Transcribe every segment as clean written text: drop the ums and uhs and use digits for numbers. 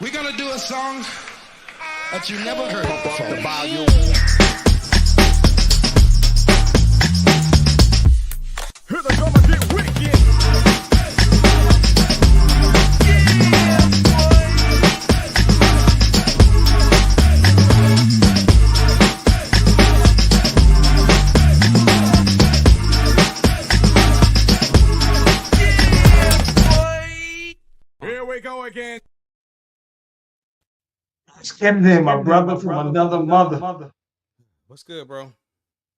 We're gonna do a song that you never heard before. The volume. Here they come and get wicked. Here we go again. It's Kennedy, my brother from another mother. What's good, bro?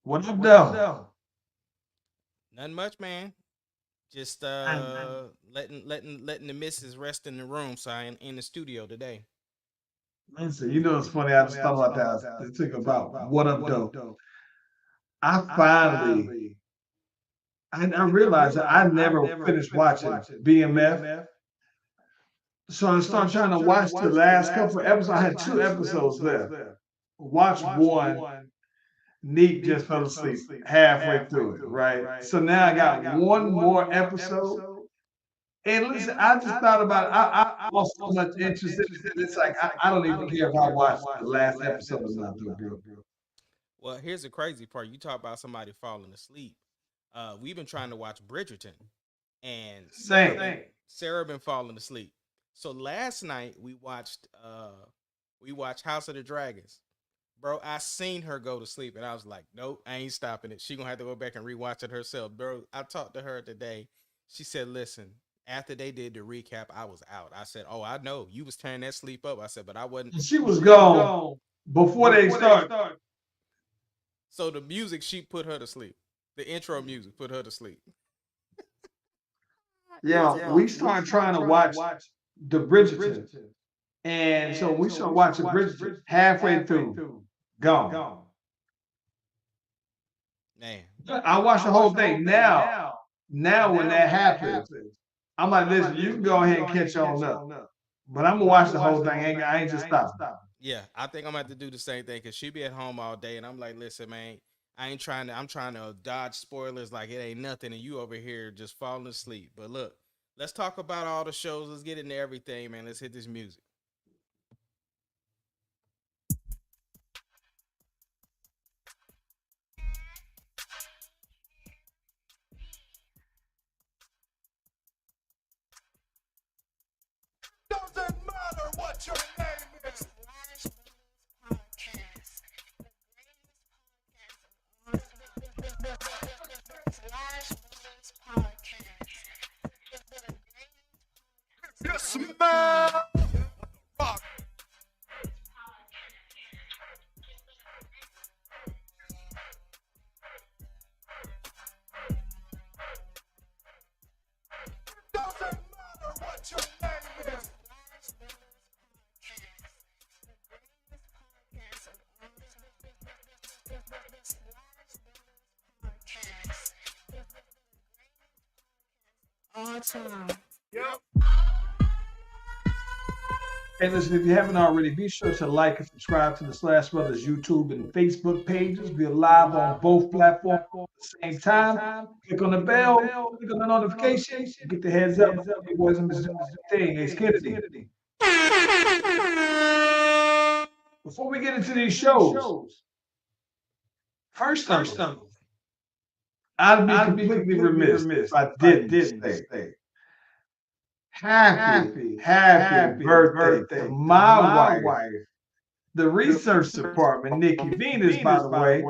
What up, though? Nothing much, man. Just letting the missus rest in the room, so I ain't in the studio today. Listen, you know it's funny. I just thought about that. I think about what up, though. I realized that I never finished watching BMF. So I started trying to watch the last couple of episodes. I had 2 episodes left. Watch one. Neek just fell asleep halfway through it, right? So now I got one more episode. And listen, I just thought about it. I lost so much interest in it. It's like I don't even care if I watch the last episode or not, bro. Well, here's the crazy part. You talk about somebody falling asleep. We've been trying to watch Bridgerton, and Same. Sarah been falling asleep. So last night we watched House of the Dragons. Bro, I seen her go to sleep, and I was like, nope, I ain't stopping it. She gonna have to go back and rewatch it herself. Bro, I talked to her today. She said, listen, after they did the recap, I was out. I said, oh, I know. You was tearing that sleep up. I said, but I wasn't. She was gone before they started. So the music, she put her to sleep. The intro music put her to sleep. Yeah, we started trying to watch the Bridgerton. And so we started watching Bridgerton halfway through. Gone. Man. I watched the whole thing. Now when that happens, I'm like, listen, you can go ahead and catch on up. But I'm gonna watch the whole thing. I ain't just stopping. Yeah, I think I'm gonna have to do the same thing because she be at home all day, and I'm like, listen, man, I'm trying to dodge spoilers like it ain't nothing, and you over here just falling asleep. But look, let's talk about all the shows. Let's get into everything, man. Let's hit this music. Doesn't matter what your name is. Yes, man. Fuck. Doesn't matter what your name is. All time. Yep. And listen, if you haven't already, be sure to like and subscribe to the Slash Brothers YouTube and Facebook pages. We're live on both platforms at the same time. Click on the bell, click on the notification, get the heads up. Your boys and Mrs. Thing, it's Kennedy. Before we get into these shows, first thing, I'd be completely remiss if I didn't say happy birthday to my wife, the research department, Nikki Venus, by the way.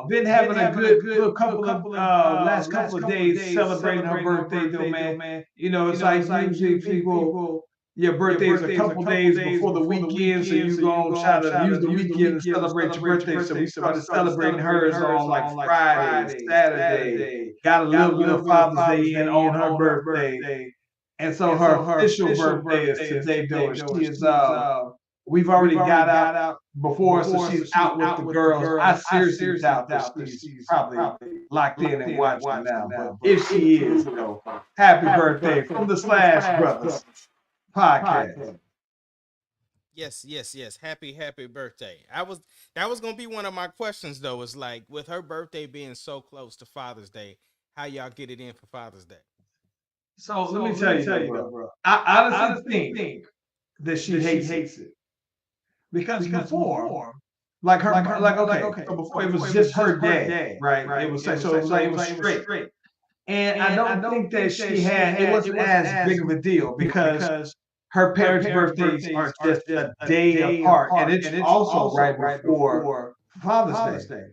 Been having a good couple of last couple of days celebrating her birthday, though, man. You know, it's like usually people, your birthday is a couple days before the weekend, so you gonna try to use the weekend to celebrate your birthday. So we started celebrating hers on like Friday, Saturday. Got a little bit of Father's Day in on her birthday. And so her official birthday is today, though. She is we've already got out before, so she's out with the girls. I seriously doubt that she's probably locked in and watching now. But if she is, you know, happy birthday from the Slash Brothers podcast. Yes. Happy birthday. That was gonna be one of my questions though. Is like with her birthday being so close to Father's Day, how y'all get it in for Father's Day? So let me tell you, bro. I honestly think that she hates it. Because before, like okay, so before it was just her dad, right? It was like so it was straight. And I don't think that she had it wasn't as big of a deal because her parents' birthdays are just a day apart, and it's also right before Father's Day.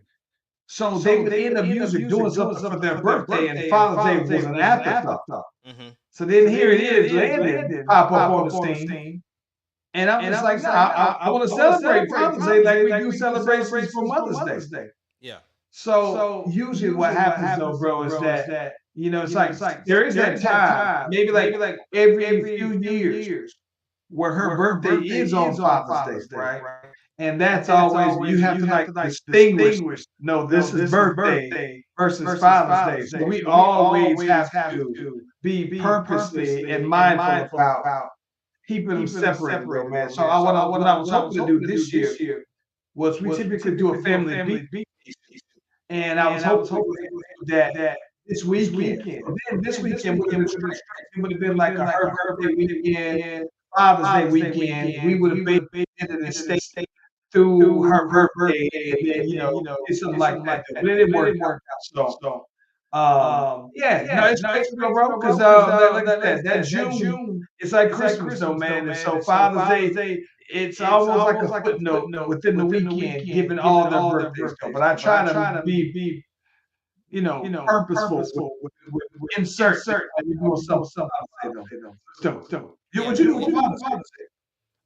So they would end up usually doing something for their birthday, and Father's Day was an afterthought. Mm-hmm. So then here it is, Landon pop up on the scene, and I'm just like, nah, I want to celebrate Father's Day like we do celebrations for Mother's Day. Yeah. So usually what happens though, bro, is that it's like there is that time, maybe like every few years, where her birthday is on Father's Day, right? And that's always you have to like distinguish. No, this is birthday versus Father's Day. So we always have to be purposely and mindful about keeping them separated, bro, man. So what I was hoping to do this year was we typically do a family beat, and I was hoping to do that this weekend. And then this weekend would have been straight. It would have been like a her birthday weekend, Father's Day weekend. We would have been in the state through her birthday, and then did something like that. But it didn't work out. So yeah, no, it's crazy, bro. Because like I said, that June, it's like Christmas, though, man. And so Father's Day, it's almost like a footnote within the weekend, given all their birthdays. Though. But I try to be purposeful with insert. You doing something. So, what you do for Father's Day?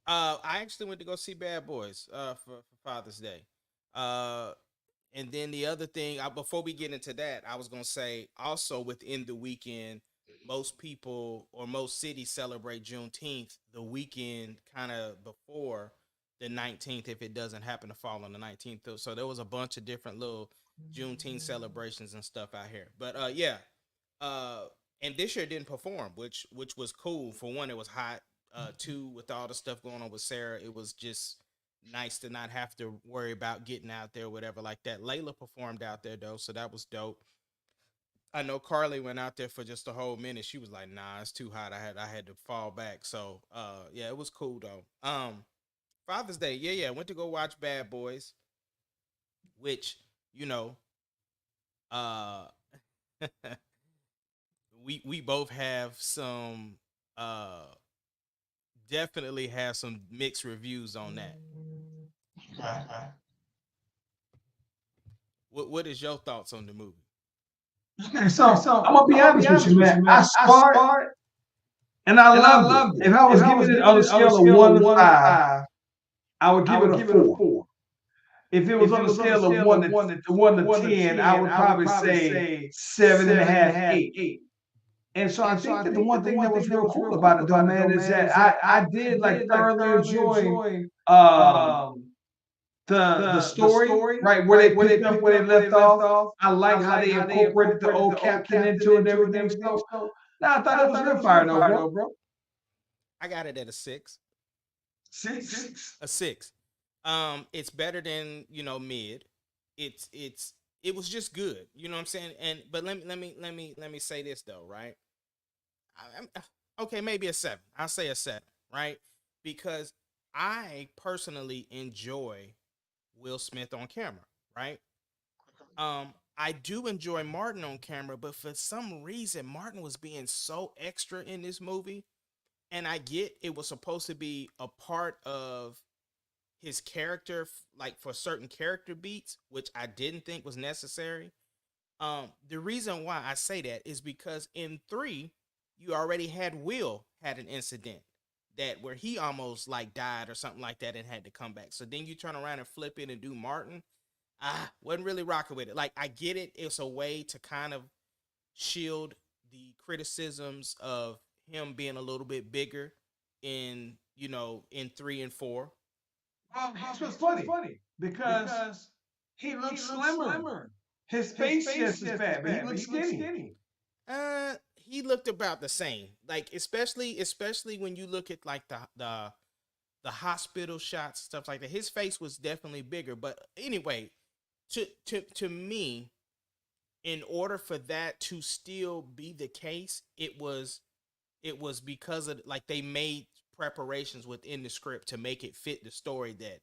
I actually went to go see Bad Boys for Father's Day. And then the other thing, before we get into that, I was gonna say also within the weekend, most people or most cities celebrate Juneteenth the weekend kind of before the 19th if it doesn't happen to fall on the 19th. So there was a bunch of different little Juneteenth celebrations and stuff out here. But yeah, and this year didn't perform, which was cool. For one, it was hot. Two, with all the stuff going on with Sarah, it was just nice to not have to worry about getting out there or whatever like that. Layla performed out there though, so that was dope. I know Carly went out there for just a whole minute. She was like, "Nah, it's too hot. I had to fall back." So, yeah, it was cool though. Father's Day, yeah, went to go watch Bad Boys, which you know, uh, we both have some definitely have some mixed reviews on that. What is your thoughts on the movie? Okay, so I'm gonna be honest with you, man. I saw it and I loved it. If I was giving it on a scale of 1 to 5, I would give it a 4. If it was on a scale of one to 10, I would probably say 7.5, 8. And so I think that the one thing that was real cool about it, though, man, is that I did like thoroughly enjoy the story, right, where they picked up where they left off. I like how they incorporated the old captain into it and everything. So, nah, I thought it was real fire, though, bro. I got it at a 6. 6. A 6. It's better than mid. It was just good. You know what I'm saying? But let me say this though, right? I'm okay, maybe a 7. I'll say a 7, right? Because I personally enjoy Will Smith on camera, right? I do enjoy Martin on camera, but for some reason Martin was being so extra in this movie, and I get it was supposed to be a part of his character, like for certain character beats, which I didn't think was necessary. The reason why I say that is because in 3, you already had Will had an incident that where he almost like died or something like that and had to come back. So then you turn around and flip it and do Martin. Wasn't really rocking with it. Like I get it. It's a way to kind of shield the criticisms of him being a little bit bigger in 3 and 4. Well, here's what's funny because he looks slimmer. His face just is fat, but he looks skinny. He looked about the same. Like especially when you look at like the hospital shots, stuff like that. His face was definitely bigger. But anyway, to me, in order for that to still be the case, it was because of like they made preparations within the script to make it fit the story that,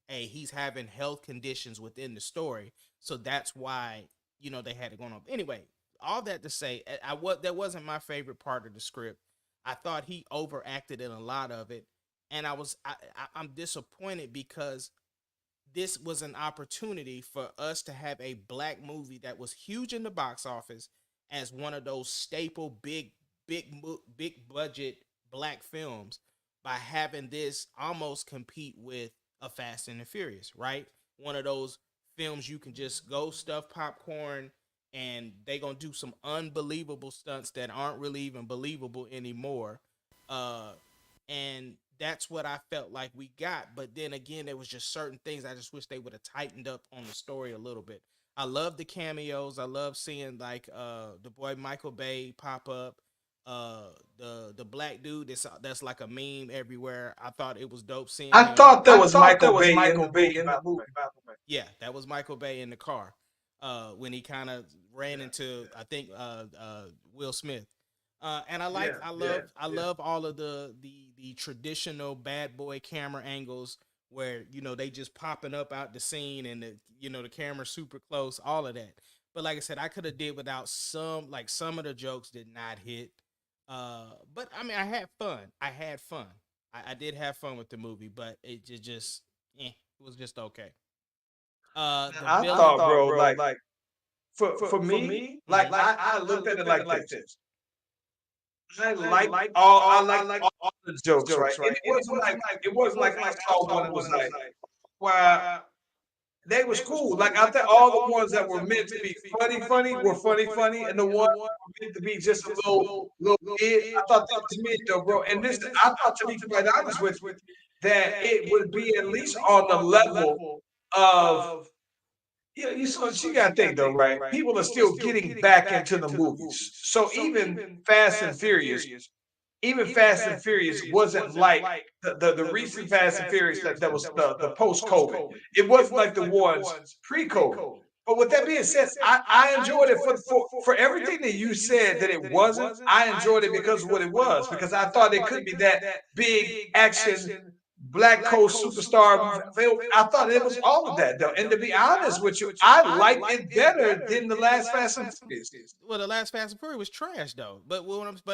hey, he's having health conditions within the story. So that's why, they had it going on. Anyway, all that to say, that wasn't my favorite part of the script. I thought he overacted in a lot of it. And I'm disappointed because this was an opportunity for us to have a black movie that was huge in the box office as one of those staple big budget black films by having this almost compete with a Fast and the Furious, right? One of those films you can just go stuff popcorn and they gonna do some unbelievable stunts that aren't really even believable anymore. And that's what I felt like we got. But then again, there was just certain things I just wish they would have tightened up on the story a little bit. I love the cameos. I love seeing like the boy Michael Bay pop up. The black dude that's like a meme everywhere. I thought it was dope seeing I him. thought that was Michael Bay in the movie. Yeah, that was Michael Bay in the car. When he kind of ran into, I think, Will Smith. And I love all of the traditional bad boy camera angles where they just popping up out the scene and the camera super close, all of that. But like I said, I could have did without some of the jokes did not hit. But I mean, I had fun. I did have fun with the movie, but it it was just okay. I thought, bro, like for me, like I looked at it like this. I like all the jokes, right? And it wasn't like I saw one that was like, well, they was cool. Like I thought all the ones that were meant to be funny were funny, and the ones that were meant to be just a little kid, I thought that was mid though, bro. And this, I thought, to be quite honest with you, that it would be at least on the level of. Yeah, you got to think though, right? People are still getting back into the movies. So even Fast and Furious wasn't like the recent Fast and Furious that was the post-COVID. It wasn't like the ones pre-COVID. But with that being said, I enjoyed it for everything that you said that it wasn't. I enjoyed it because of what it was, because I thought it could be that big action Black Coast superstar film. I thought it was all of that though. And to be honest with you, I like it better than the last Fast and Furious. Well, the last Fast and Furious was trash though. But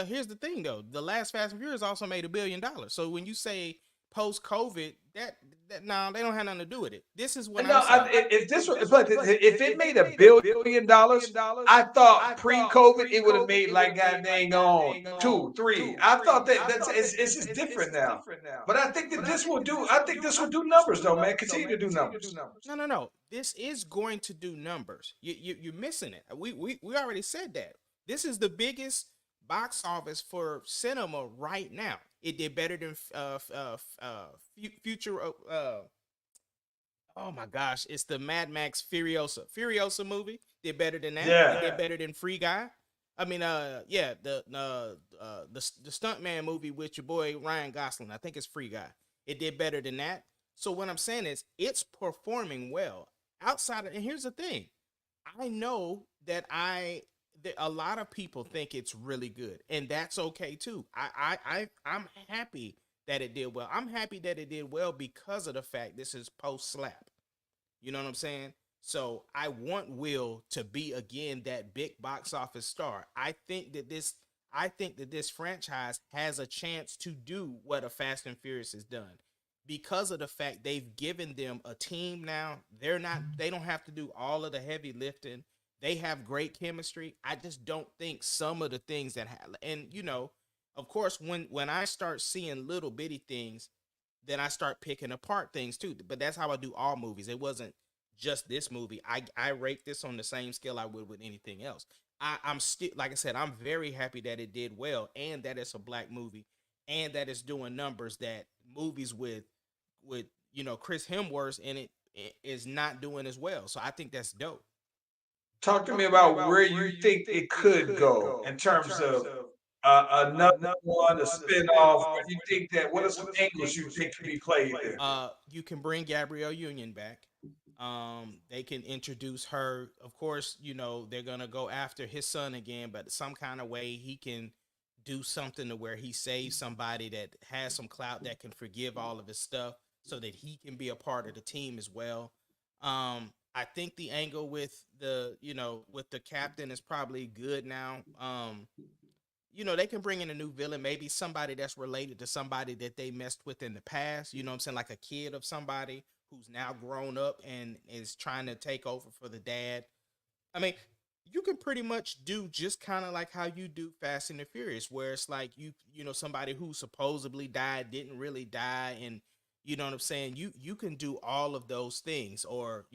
here's the thing though: the last Fast and Furious also made $1 billion. So when you say post COVID, that no, they don't have nothing to do with it. This is what if it made $1 billion, I thought pre-COVID it would have made like God dang on 2, 3. I thought it's just different now. But I think that this will do. I think this will do numbers though, man. Continue to do numbers. No. This is going to do numbers. You're missing it. We already said that. This is the biggest box office for cinema right now. It did better than future. Oh my gosh, it's the Mad Max Furiosa movie. Did better than that. Yeah. It did better than Free Guy. I mean, the Stuntman movie with your boy Ryan Gosling. I think it's Free Guy. It did better than that. So what I'm saying is, it's performing well. Outside of, and here's the thing, I know that a lot of people think it's really good, and that's okay too. I'm happy that it did well. I'm happy that it did well because of the fact this is post slap. You know what I'm saying? So I want Will to be again that big box office star. I think that this franchise has a chance to do what a Fast and Furious has done. Because of the fact they've given them a team now, they don't have to do all of the heavy lifting. They have great chemistry. I just don't think some of the things and of course, when I start seeing little bitty things, then I start picking apart things too. But that's how I do all movies. It wasn't just this movie. I rate this on the same scale I would with anything else. I'm still, like I said, I'm very happy that it did well, and that it's a black movie, and that it's doing numbers that movies with Chris Hemsworth in it is not doing as well. So I think that's dope. Talk to me about where you think it could go in terms of another one, a spinoff. Where you think that? What are some angles you think could be played there? You can bring Gabrielle Union back. They can introduce her. Of course, they're gonna go after his son again, but some kind of way he can do something to where he saves somebody that has some clout that can forgive all of his stuff so that he can be a part of the team as well. I think the angle with with the captain is probably good now. They can bring in a new villain, maybe somebody that's related to somebody that they messed with in the past. You know what I'm saying? Like a kid of somebody who's now grown up and is trying to take over for the dad. I mean, you can pretty much do just kind of like how you do Fast and the Furious, where it's like somebody who supposedly died didn't really die, and you know what I'm saying. You can do all of those things, or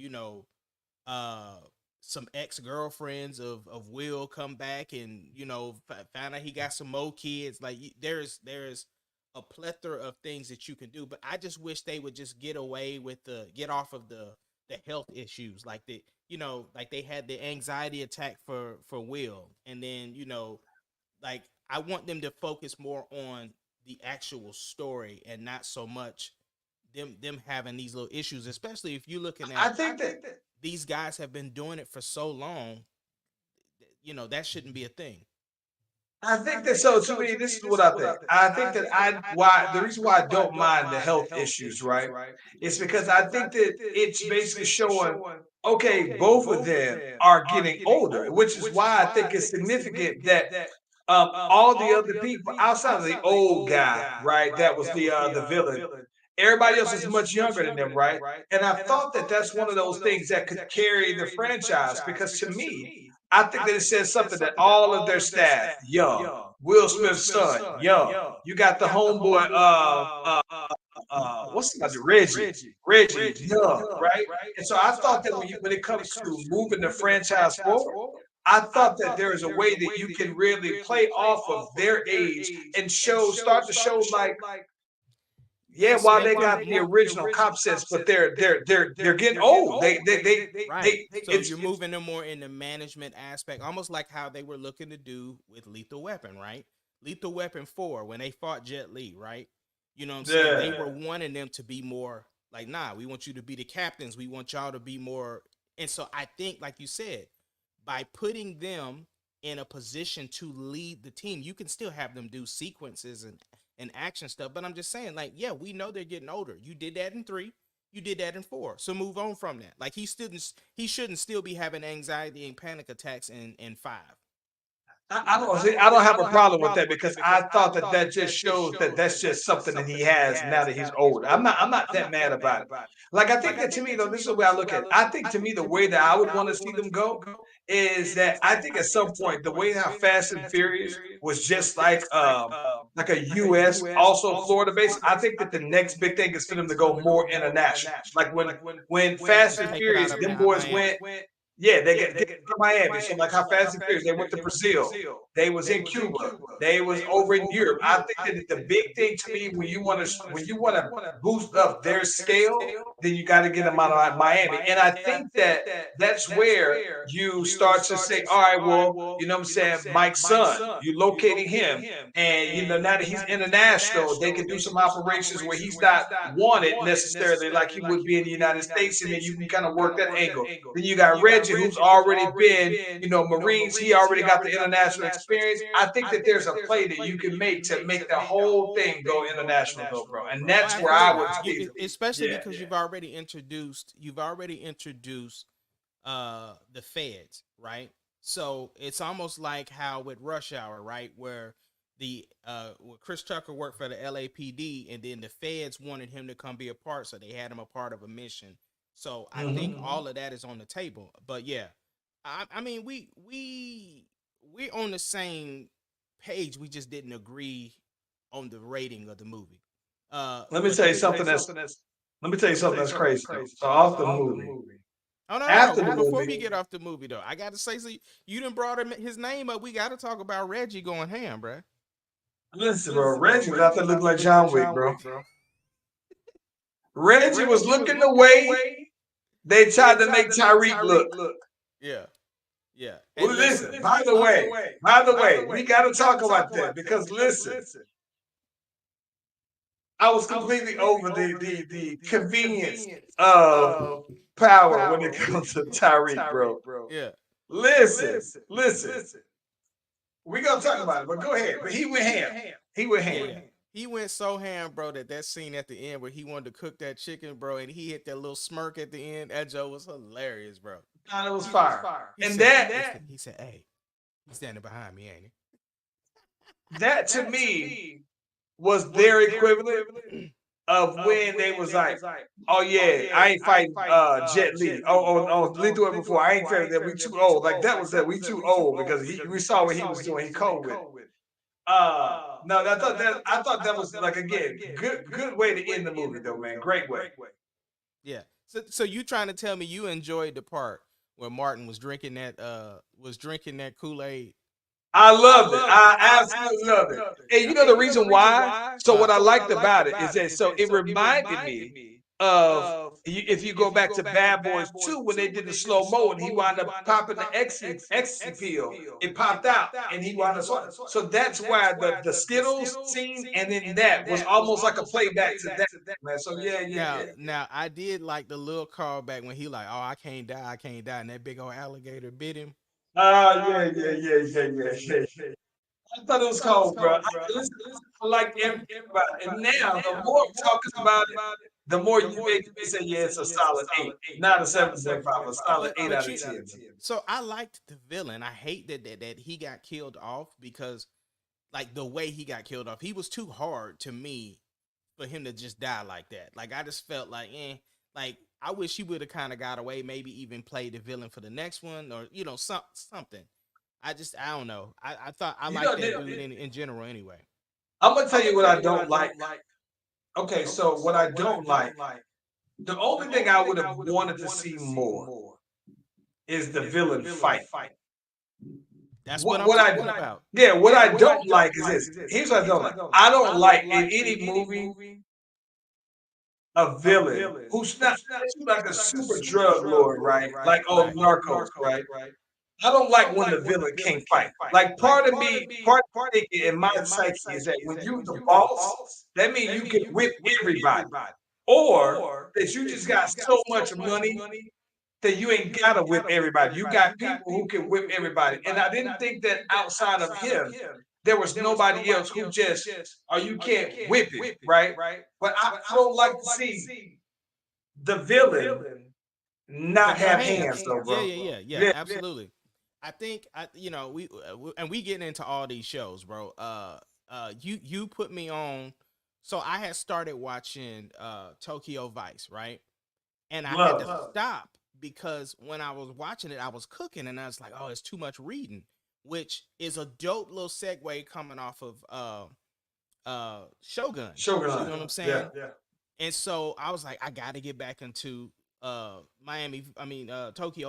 uh, some ex girlfriends of Will come back and find out he got some more kids. Like there's a plethora of things that you can do, but I just wish they would just get off of the health issues, like like they had the anxiety attack for Will, and then like I want them to focus more on the actual story and not so much them having these little issues, especially if you're looking at. I think that These guys have been doing it for so long, that shouldn't be a thing. I think that so to me, this is what I think. I think that the reason why I don't mind the health issues, right, is because I think that it's basically showing, okay, both of them are getting older, which is why I think it's significant that all the other people outside of the old guy, right, that was the villain. Everybody else is much younger than them, right? And I thought that that's one of those things that could carry the franchise because to me, I think that it says something that all of their staff young. Will Smith's son, young. You got the homeboy, what's his name? Reggie, young, right? And so I thought that when it comes to moving the franchise forward, I thought that there is a way that you can really play off of their age and start to show like Yes, while they make them got the more original concepts, but they're getting old. right. So you're It's moving them more in the management aspect, almost like how they were looking to do with Lethal Weapon, right? Lethal Weapon 4, when they fought Jet Li, right? You know what I'm saying? They were wanting them to be more like, nah, we want you to be the captains. We want y'all to be more. And so I think, like you said, by putting them in a position to lead the team, you can still have them do sequences and action stuff. But I'm just saying, like, yeah, we know they're getting older. You did that in 3. You did that in 4. So move on from that. Like he shouldn't still be having anxiety and panic attacks in 5. I don't see. I don't have a problem with that because I thought that that just shows that that's just something that he has now that he's older. I'm not that mad about it. Like I think that to me though, this is the way I look at it. I think to me the way that I would want to see them go is that I think at some point the way how Fast and Furious was just like a U.S. also Florida based. I think that the next big thing is for them to go more international. Like when Fast and Take it out Furious, of them boys Miami. went. Yeah, they get to Miami. So like how Fast and Furious, they went to Brazil. They was in Cuba. They was over in Europe. I think that the big thing to me when you want to boost up their scale, then you got to get them out of like Miami. And I think that that's where you start to say, all right, well, you know what I'm saying, Mike's son, you locating him. And now that he's international, they can do some operations where he's not wanted necessarily like he would be in the United States, and then you can kind of work that angle. Then you got Reggie, who's already been, Marines. He already got the international experience. I think that there's a play that you can make to make the whole thing go international, though, bro. And Oh, that's where I would absolutely. see. Especially Yeah. because you've already introduced the feds, right? So it's almost like how with Rush Hour, right, where Chris Tucker worked for the LAPD, and then the feds wanted him to come be a part, so they had him a part of a mission. So I think all of that is on the table. But yeah, I mean we're on the same page. We just didn't agree on the rating of the movie. Let me tell you something that's crazy. Though. So off the movie, Oh no, no, no! after the Before we movie, get off the movie though, I gotta say, so you didn't brought his name up. We gotta talk about Reggie going ham, bruh. listen, bro. Reggie was out there looking like John Wick, bro. Reggie was looking the way they tried to make Tyreek look. Yeah, yeah. Well, And listen, by the way, we got to talk about that because listen, I was completely over the convenience of power when it comes to Tyreek, bro. yeah, Listen. We're gonna talk about it, but go ahead. But he went ham. He went ham. Yeah. He went so ham, bro, that scene at the end where he wanted to cook that chicken, bro, and he hit that little smirk at the end. That joke was hilarious, bro. It was fire. He And said, he said, "Hey, he's standing behind me, ain't he?" that to me was their equivalent of when they was like, "Oh yeah, I ain't fighting Jet Li. Oh, Lethal Weapon before. I ain't fighting that. We too old. Like that was that. We too old because we saw what he was doing. He cold with it. No, I thought that was like again good way to end the movie though, man. Great way. Yeah. So you trying to tell me you enjoyed the part where Martin was drinking that Kool-Aid? I loved it. I absolutely loved it. And you know the reason why? So what I liked about it is that so it reminded me of if you go back to Bad Boys 2 when they did the slow mo and he wound up popping the ecstasy pill. It popped out and he wound up so that's why the Skittles scene and then that was almost like a playback to that, man. So yeah. Now I did like the little callback when he like, "Oh, I can't die, and that big old alligator bit him. Yeah. I thought it was cold, bro. I like everybody. And now, the more I'm talking about it, the more you make me say, yeah, it's a solid 8. Not a 7.5, a solid 8 out of 10. So I liked the villain. I hate that he got killed off because, like, the way he got killed off, he was too hard to me for him to just die like that. Like, I just felt like, like, I wish he would have kind of got away, maybe even played the villain for the next one or, something. I don't know. I thought I liked that dude in general anyway. I'm going to tell you what I don't like. Okay, so what I don't like, the only thing I would have wanted to see more is the villain fight. That's what I'm talking about. Yeah, what I don't like is this. Here's what I don't like. I don't like in any movie a villain who's not like a super drug lord, right? Like Narcos, right? I don't like when the villain can't fight. Like part of in my psyche is that when you the boss, that means you can whip everybody. Or that you just got so much money that you ain't gotta whip everybody. You got people who can whip everybody. And I didn't think that outside of him, there was nobody else who just, or you can't whip it, right? But I don't like to see the villain not have hands, though, bro. Yeah, absolutely. I think we getting into all these shows, bro. You put me on. So I had started watching Tokyo Vice, right? And I had to stop because when I was watching it, I was cooking and I was like, oh, it's too much reading, which is a dope little segue coming off of Shogun. You know what I'm saying? Yeah. And so I was like, I got to get back into Tokyo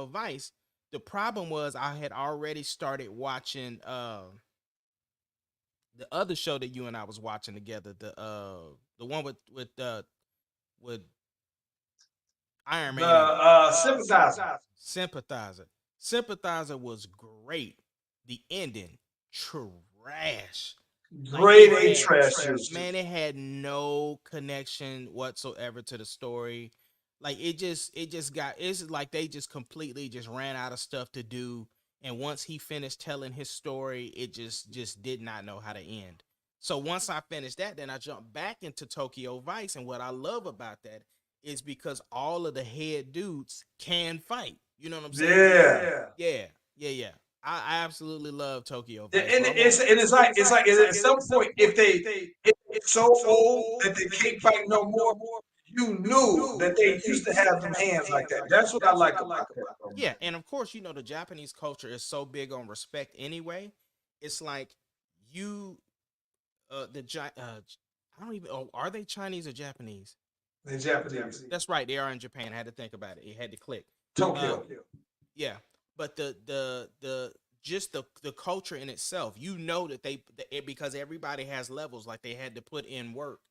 Vice. The problem was I had already started watching the other show that you and I was watching together, the one with Iron Man. Sympathizer was great. The ending, trash. Great trash. Man, it had no connection whatsoever to the story. Like it's like they just completely just ran out of stuff to do. And once he finished telling his story, it just did not know how to end. So once I finished that, then I jumped back into Tokyo Vice. And what I love about that is because all of the head dudes can fight. You know what I'm saying? Yeah. I absolutely love Tokyo Vice. And it's like at some point if it's so old that they can't fight no more, you knew that they used to have them hands like that. That's what I like about that. Yeah, and of course, the Japanese culture is so big on respect anyway. It's like I don't even. Oh, are they Chinese or Japanese? They're Japanese. That's right. They are in Japan. I had to think about it. It had to click. Tokyo. Yeah, but the culture in itself, that because everybody has levels, like they had to put in work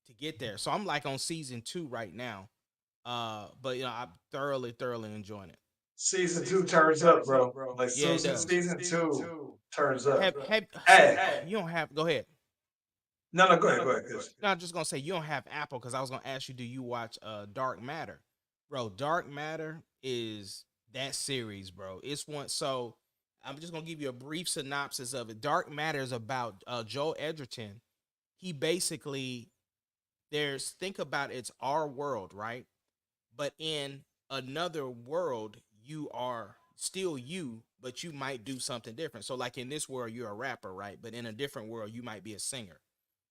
to get there. So I'm like on season 2 right now. But I'm thoroughly enjoying it. Season 2 turns up, bro. Like season 2 turns up. You don't have. Go ahead. No, go ahead. No, I'm just gonna say you don't have Apple because I was gonna ask you, do you watch Dark Matter, bro? Dark Matter is that series, bro. It's one. So I'm just gonna give you a brief synopsis of it. Dark Matter is about Joel Edgerton. He basically think about it's our world, right? But in another world, you are still you, but you might do something different. So like in this world, you're a rapper, right? But in a different world, you might be a singer.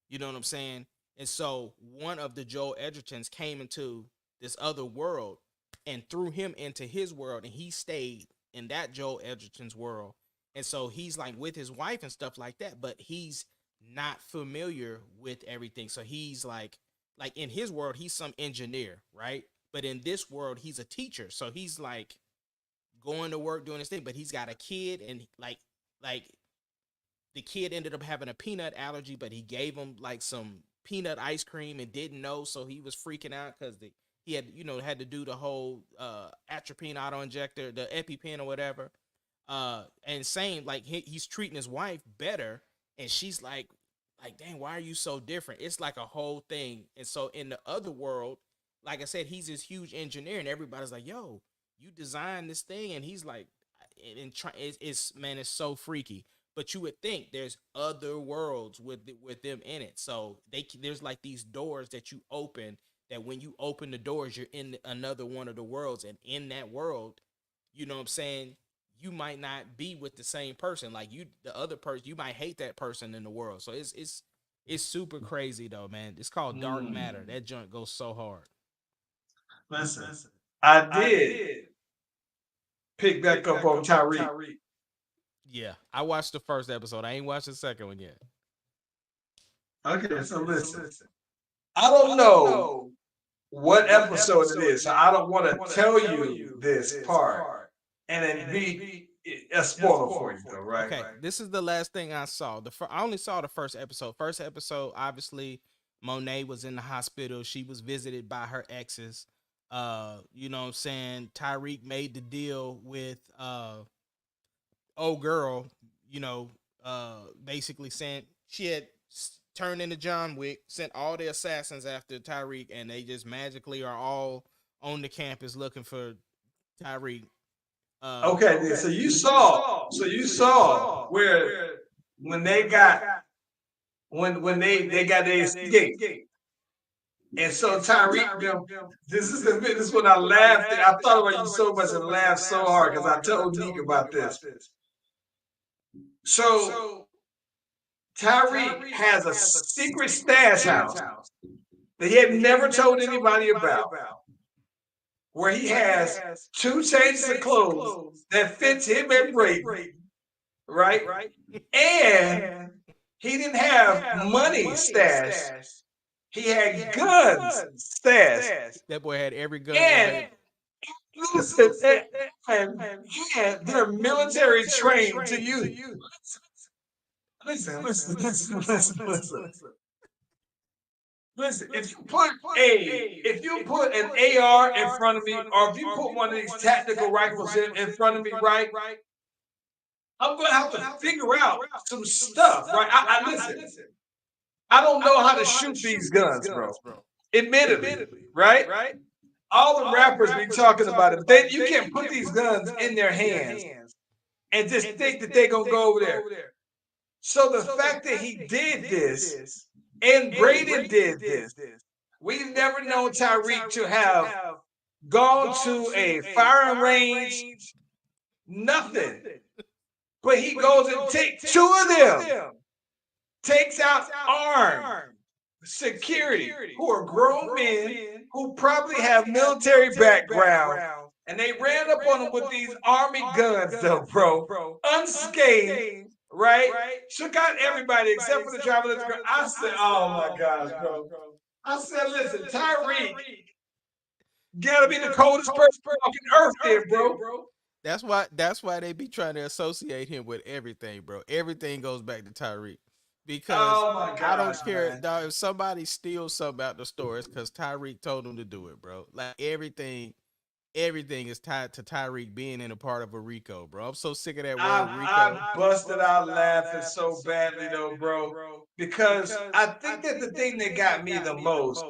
You know what I'm saying? And so one of the Joel Edgertons came into this other world and threw him into his world, and he stayed in that Joel Edgerton's world. And so he's like with his wife and stuff like that, but he's not familiar with everything. So he's like in his world, he's some engineer, right? But in this world, he's a teacher. So he's like going to work doing his thing, but he's got a kid, and like the kid ended up having a peanut allergy, but he gave him like some peanut ice cream and didn't know, so he was freaking out because he had had to do the whole atropine auto injector, the EpiPen or whatever. And same like he's treating his wife better, and she's like dang, why are you so different? It's like a whole thing. And so in the other world, like I said, he's this huge engineer, and everybody's like, yo, you designed this thing, and he's like, it's man, it's so freaky. But you would think there's other worlds with them in it. So there's like these doors that you open, that when you open the doors, you're in another one of the worlds, and in that world, you know what I'm saying, you might not be with the same person. Like the other person, you might hate that person in the world. So it's super crazy though, man. It's called Dark Matter. That junk goes so hard. Listen, I did pick back up on Tyreek. Yeah, I watched the first episode. I ain't watched the second one yet. Okay, so listen. I don't know what episode it is, so I don't want to tell you this part and then be a spoiler for you, though, right? Okay, this is the last thing I saw. I only saw the first episode. First episode, obviously, Monet was in the hospital. She was visited by her exes. You know what I'm saying? Tyreek made the deal with old girl, basically saying she had turned into John Wick, sent all the assassins after Tyreek, and they just magically are all on the campus looking for Tyreek. Okay, so you saw where when they got when they got their escape. And so Tyreek, this is when I laughed. I thought about you so much and laughed so hard because I told Nick about this. So Tyreek has a secret stash house that he had never told anybody about, where he has 2 changes of clothes that fits him and Brady, right? And he didn't have money stashed. He had guns stashed. That boy had every gun. And listen, they're military trained to use. Listen. Listen, if you put an AR in front of me, or if you put one of these tactical rifles in front of me, right? I'm gonna have to figure out some stuff, right? I listen. I don't know how to shoot these guns, bro. Admittedly, right? All the rappers be talking about it. You can't put these guns in their hands and just think that they're gonna go over there. So the fact that he did this and Braden did this, we've never known Tyreek to have gone to a firing range, nothing. But he goes and takes 2 of them, takes out armed security, who are grown men who probably have military background, and they ran up on him with these army guns, though, bro, unscathed. Right? Took out everybody except for the driver. I said, oh my gosh, bro. I said, listen, Tyreek gotta be the coldest person on earth there, bro. That's why they be trying to associate him with everything, bro. Everything goes back to Tyreek. Because I don't care, dog, if somebody steals something out the store, it's because Tyreek told them to do it, bro. Like everything is tied to Tyreek being in a part of a Rico, bro. I'm so sick of that word Rico. I busted out laughing so badly though, bro, because I think that the thing that got me the most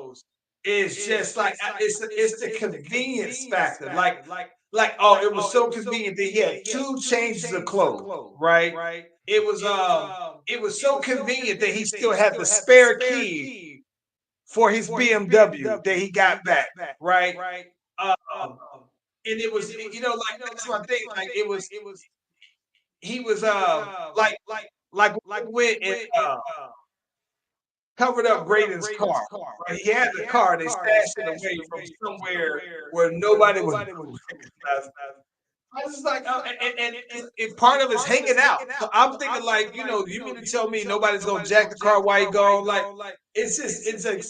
is just like it's the convenience factor. Like like, oh, it was so convenient that he had 2 changes of clothes, right? It was so convenient that he still had the spare key for his BMW that he got back, right? Um, and it was, like that's my thing. Like he was like when we went and covered up Braden's car. Right? He had the car, they stashed it away from somewhere where nobody was recognizing. I was just like, and part of it's hanging out. So I'm thinking, like, you mean to tell me nobody's gonna jack the car while you gone? Like, it's like,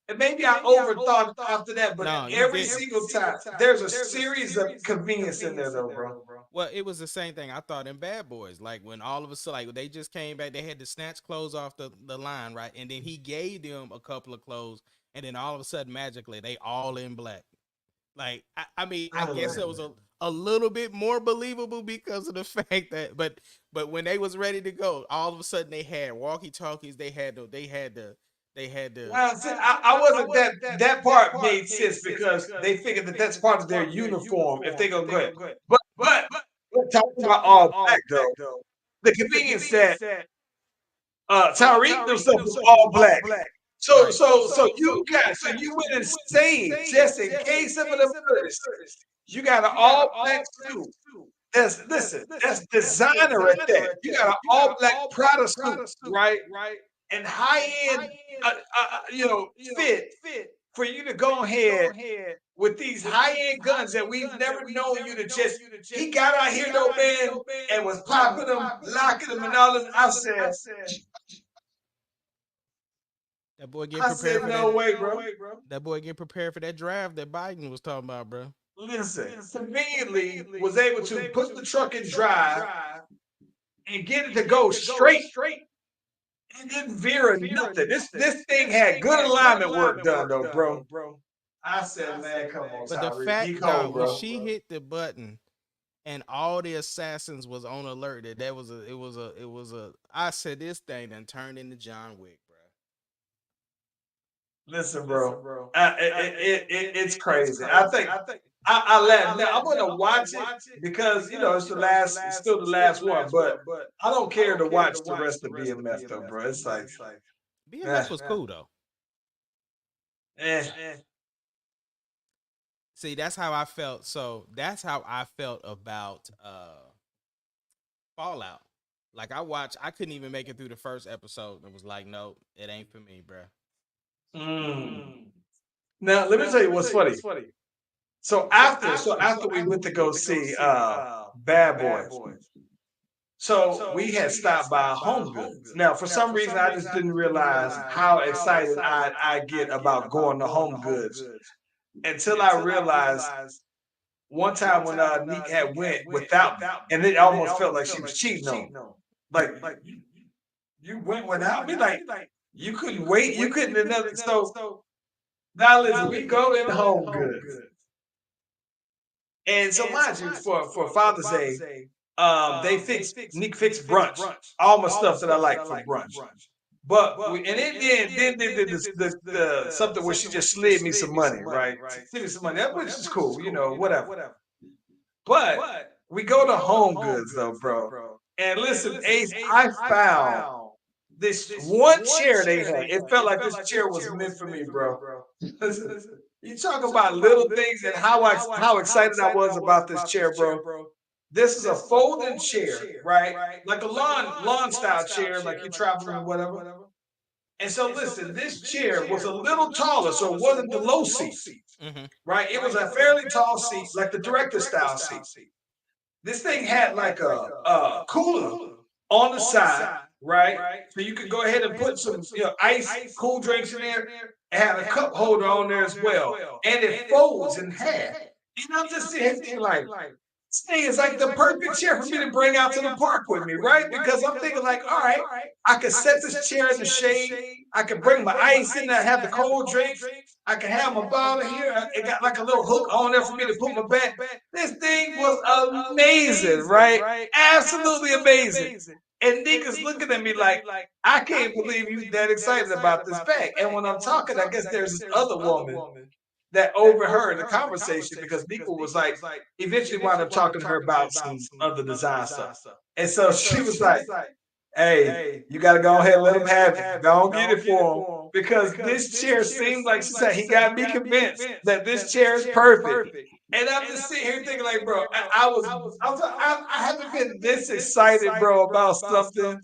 and maybe I overthought after that, but No, you every didn't. single time there's a series of convenience in there, though, bro. Well, it was the same thing I thought in Bad Boys. Like when all of a sudden, like they just came back, they had to snatch clothes off the line, right? And then he gave them a couple of clothes, and then all of a sudden, magically, they all in black. Like I mean, I guess it was a little bit more believable because of the fact that, but when they was ready to go, all of a sudden they had walkie talkies. They had the. Well, see, I wasn't that part made sense because they figured that that's part of their uniform if they gonna go ahead. But we're talking about all black though. The convenience that Tyreek themselves was all black. So Right. you went and saved just in case of an emergency. You got an all black suit. That's designer right there. You got an all black Prada suit, right? And high end, fit for you to go ahead with these high end guns that we've never known you to just. He got out here though, man, and was popping them, locking them, and all this. That boy getting prepared for No that. way, bro. That boy getting prepared for that draft that Biden was talking about, bro. Listen, conveniently was able to put the truck in drive and get it to go straight. It didn't veer or nothing. This thing had good alignment work done, though, bro. I said, man, come on, But the Tyreek. fact, Keep dog, going, when bro. she hit the button and all the assassins was on alert, that was a. I said this thing done turned into John Wick, bro. Listen, bro. It's crazy. I think I laugh. Now I'm gonna watch it because it's still the last one. But I don't care to watch the rest of BMF though, bro. It's like, BMF was cool though. eh. See, that's how I felt. So that's how I felt about Fallout. Like I couldn't even make it through the first episode and was like, no, it ain't for me, bro. Now let me tell you what's funny. So after we went to go see Bad Boys, so we had stopped by Home Goods. Now for some reason I just didn't realize how excited I get about going to Home Goods until I realized one time when Neek had went without me, and it almost felt like she was cheating on me. Like you went without me, like you couldn't wait, you couldn't another. So now listen, we go in Home Goods. And so, mind you, for Father's Day, Nick fixed brunch, all my stuff that I like for brunch. But then did the something where she just slid me some money, right? Slid me some money, which is cool, whatever. But we go to Home Goods though, bro. And listen, Ace, I found this one chair they had. It felt like this chair was meant for me, bro. You talk about little things and how excited I was about this chair, bro. This is a folding chair, right? Like a lawn style chair, like you're traveling or whatever. And so listen, this chair was a little taller, so it wasn't the low seat, right? It was a fairly tall seat, like the director style seat. This thing had like a cooler on the side, right? So you could go ahead and put some ice, cool drinks in there. It had a cup holder on there as well. And it folds in half. And I'm just sitting here like, this thing is like the perfect chair for me to bring out to the park with me, right? Because I'm thinking like, all right, I could set this chair in the shade. I could bring my ice in there, have the cold drinks. I could have my bottle here. It got like a little hook on there for me to put my back. This thing was amazing, right? Absolutely amazing. And niggas looking at me like, I can't believe you that excited about this bag. And when I'm talking, I guess there's this other woman that overheard the conversation because Nika was like, eventually wound up talking to her about some other design stuff. And so she was like, hey, you got to go ahead and let him have it. Don't get it for him. Because this chair seems like, she said, he got me convinced that this chair is perfect. And I'm just sitting here thinking, like, bro, I haven't been this excited, bro, about something.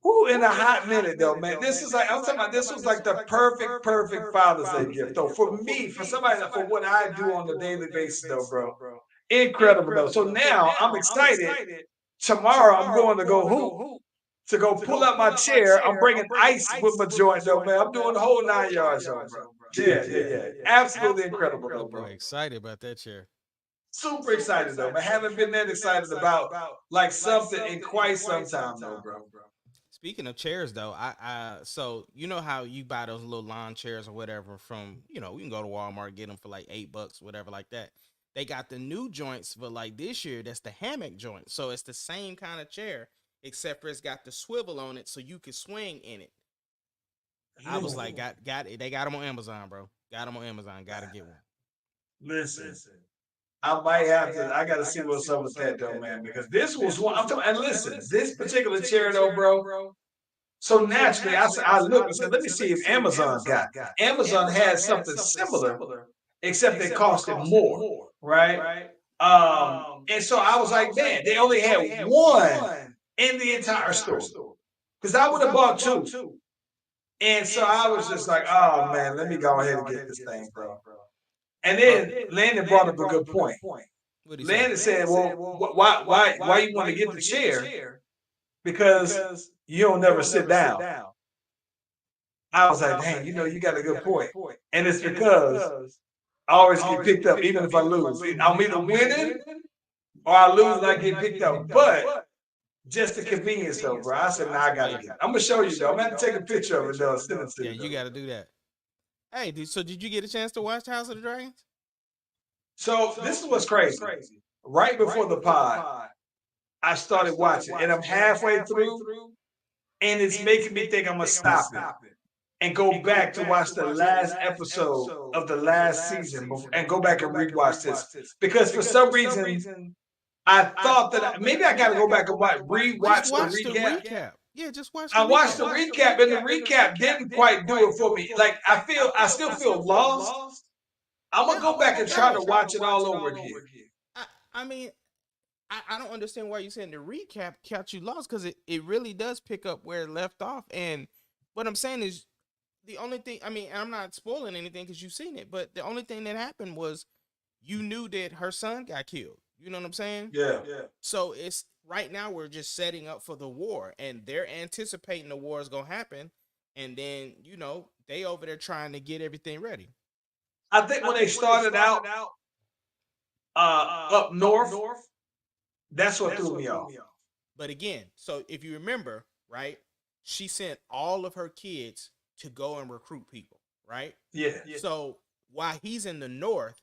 Who in a hot minute though, man? This is like, I'm talking about, this was like the perfect Father's Day gift though. For me, for somebody, for what I do on a daily basis though, bro. Incredible though. So now I'm excited. Tomorrow I'm going to go hoop. To go pull up my chair. I'm bringing ice with my joint though, man. I'm doing the whole 9 yards though, bro. Yeah. Absolutely incredible though, bro. Excited about that chair. Super excited though, man. Haven't been that excited about like something in quite some time though, bro. Speaking of chairs, though, so you know how you buy those little lawn chairs or whatever from, you know, we can go to Walmart, get them for like $8, whatever like that. They got the new joints for like this year. That's the hammock joint. So it's the same kind of chair, except for it's got the swivel on it, so you can swing in it. I was like, got it. They got them on Amazon, bro. Got them on Amazon. Got to get one. Listen. I might have to. I got to see what's up with that though, man. Because this was one. I'm talking. And listen, this particular chair though, bro. So naturally, I looked and said, let me see if Amazon got. Amazon had something similar, except they cost it more, right? And so I was like, man, they only had one in the entire store, because I would have bought two. And so I was just like, oh man, let me go ahead and get this thing, bro. And then Landon brought up a good point. Landon said, well, why you want to get the chair? Because you don't never sit down. I was like, dang, you got a good point. And it's because I always get picked up, even if I lose. I'm either winning or I lose and I get picked up. But just the convenience, though, bro. I said, I got to get it. I'm going to show you, though. I'm going to take a picture of it, though. Send it to you. Yeah, you got to do that. Hey, so did you get a chance to watch House of the Dragons? So this is what's crazy. Right before the pod, I started watching, and I'm halfway through, and it's making me think I'm going to stop it and go back to watch the last episode of the last season and go back and rewatch this. Because for some reason, I thought that maybe I got to go back and rewatch the recap. Yeah, just watch. I watched the recap, and the recap didn't quite do it for me. Like I still feel lost. I'm gonna go back and try to watch it all over again. I mean, I don't understand why you're saying the recap kept you lost, because it really does pick up where it left off. And what I'm saying is, the only thing, I mean, I'm not spoiling anything because you've seen it, but the only thing that happened was you knew that her son got killed. You know what I'm saying? Yeah. So it's right now we're just setting up for the war, and they're anticipating the war is gonna happen, and then they over there trying to get everything ready. I think when they started out up north, that's what threw me off. But again, so if you remember, right, she sent all of her kids to go and recruit people, right? Yeah. So while he's in the north,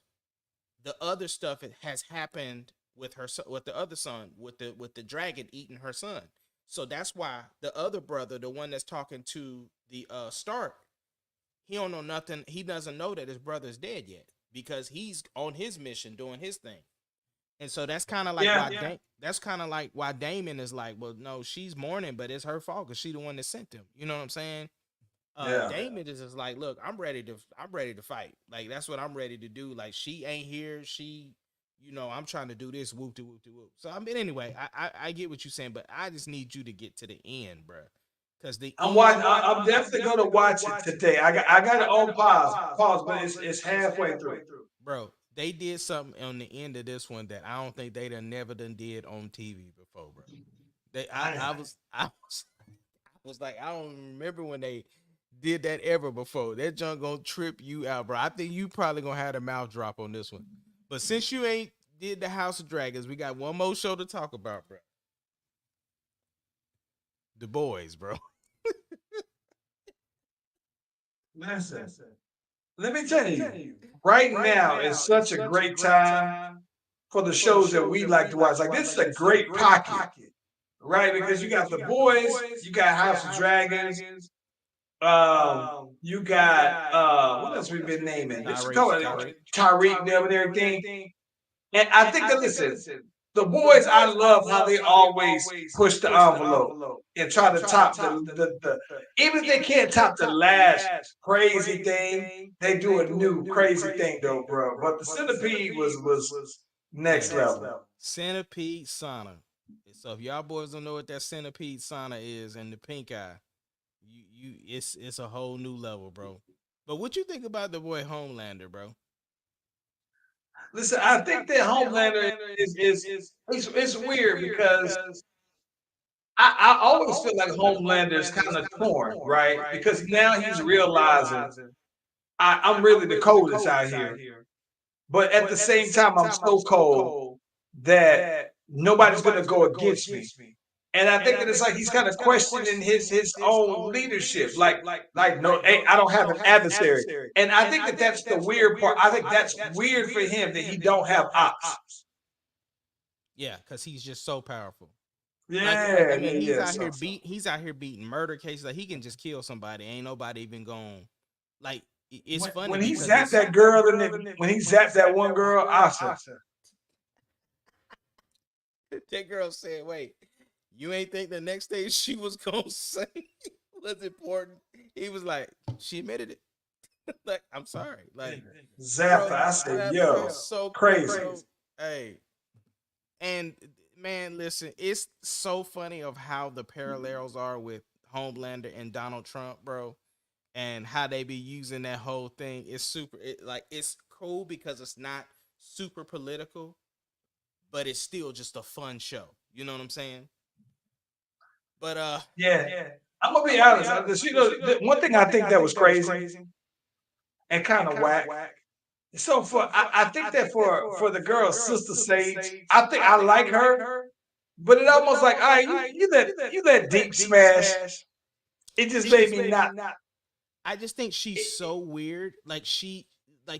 the other stuff has happened with her, with the other son, with the dragon eating her son. So that's why the other brother, the one that's talking to the Stark, he don't know nothing. He doesn't know that his brother's dead yet, because he's on his mission doing his thing. And so that's kind of like that's kind of like why Damon is like, well, no, she's mourning, but it's her fault because she's the one that sent him. You know what I'm saying? Damon is just like, look, I'm ready to fight. Like, that's what I'm ready to do. Like, she ain't here. I'm trying to do this. Whoop de whoop de whoop. So I mean, anyway, I get what you're saying, but I just need you to get to the end, bro. Because I'm definitely gonna watch it today. I got it on pause, but it's halfway through. Bro, they did something on the end of this one that I don't think they never did on TV before, bro. I was like, I don't remember when they did that ever before. That junk gonna trip you out, bro. I think you probably gonna have a mouth drop on this one. But since you ain't did the House of Dragons, we got one more show to talk about, bro. The Boys, bro. Listen, let me tell you, right now is such a great time for the shows that we like to watch. Like, this is a great pocket, right? Because you got The Boys, you got House of Dragons, You got what else we've been naming? This Tyreek. Tyreek Dub and everything. And I think that listen, the boys, I love how they always push the envelope and try to top the even if they can't top the last crazy thing, they do a new crazy thing though, bro. But the centipede was next level. Centipede sauna. So if y'all boys don't know what that centipede sauna is and the pink eye, it's a whole new level, bro. But what you think about the boy Homelander, bro? Listen, I think that Homelander is it's weird because I always feel like Homelander is kind of torn, right? Because now he's realizing I'm really the coldest out here. But at the same time, I'm so cold that nobody's gonna go against me. And I think that it's like he's kind of questioning his own leadership. Like no, hey, I don't have an adversary. And I think that that's the weird part. I think that's weird for him that he don't have ops. Yeah, because he's just so powerful. Yeah, I mean, yeah. he's out here beating murder cases. Like he can just kill somebody. Ain't nobody even going. Like it's funny when he zapped that girl and when he zapped that one girl, I said, that girl said, "Wait, you ain't think the next day she was gonna say was important?" He was like, "She admitted it." Like, I'm sorry. Like Zappa, I said, "Yo, so crazy." Bro. Hey, and man, listen, it's so funny of how the parallels are with Homelander and Donald Trump, bro, and how they be using that whole thing. It's super, it's cool because it's not super political, but it's still just a fun show. You know what I'm saying? But yeah. I'm gonna be honest. You know, one thing I think that was crazy and kind of whack. So I think that for the girl Sister Sage, I think I like her, but it almost like, all right, you let Deep smash. It just made me not. I just think she's so weird. Like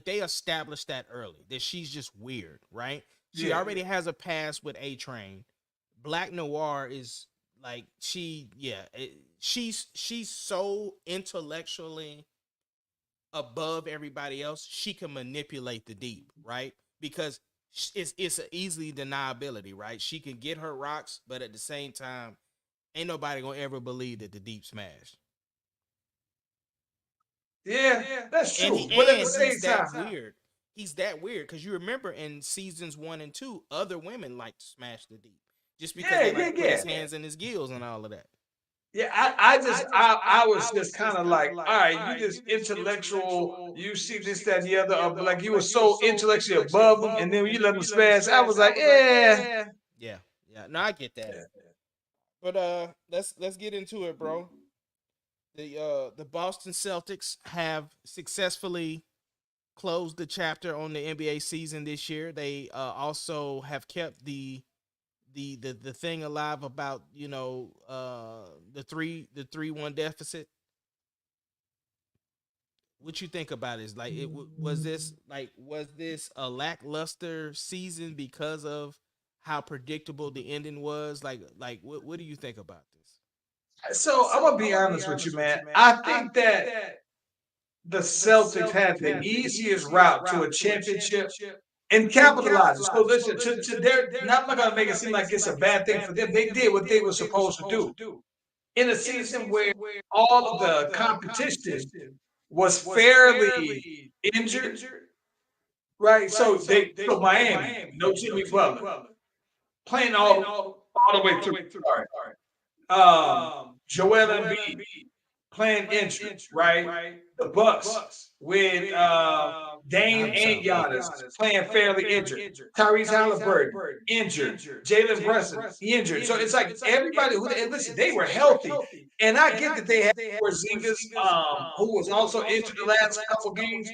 they established that early that she's just weird, right? She already has a past with A Train. Black Noir is like she's so intellectually above everybody else. She can manipulate the Deep, right? Because it's an easily deniability, right? She can get her rocks, but at the same time, ain't nobody gonna ever believe that the Deep smashed. Yeah, that's true. And But at the same he's that time, weird. He's that weird because you remember in seasons 1 and 2, other women like to smash the Deep just because they like put his hands in his gills and all of that. yeah, I was just kind of like, all right, you just intellectual, you see this, that, and the other, but like you were so intellectually above them, and then when you let them smash, I was like, yeah. Yeah, yeah. No, I get that. But let's get into it, bro. The Boston Celtics have successfully closed the chapter on the NBA season this year. They also have kept the thing alive about the 3-1 deficit. What you think about it? Is like was this a lackluster season because of how predictable the ending was? Like what do you think about this? So I'm gonna be honest with you, man. I think that the Celtics had the easiest route to a championship and capitalized. So listen, to their, not, I'm not gonna make it seem like it's a bad thing for them. They did what they were supposed to do in a season where all of the competition was fairly injured, right? So Miami, no Jimmy Butler, playing all the way through. Sorry. Joel Embiid playing injured, right? The Bucks with Dame and Giannis playing fairly injured. Tyrese Halliburton injured. Jalen Brunson injured. So it's like everybody who, and listen, they were healthy, and I get that they had Porzingis, who was also injured the last couple games.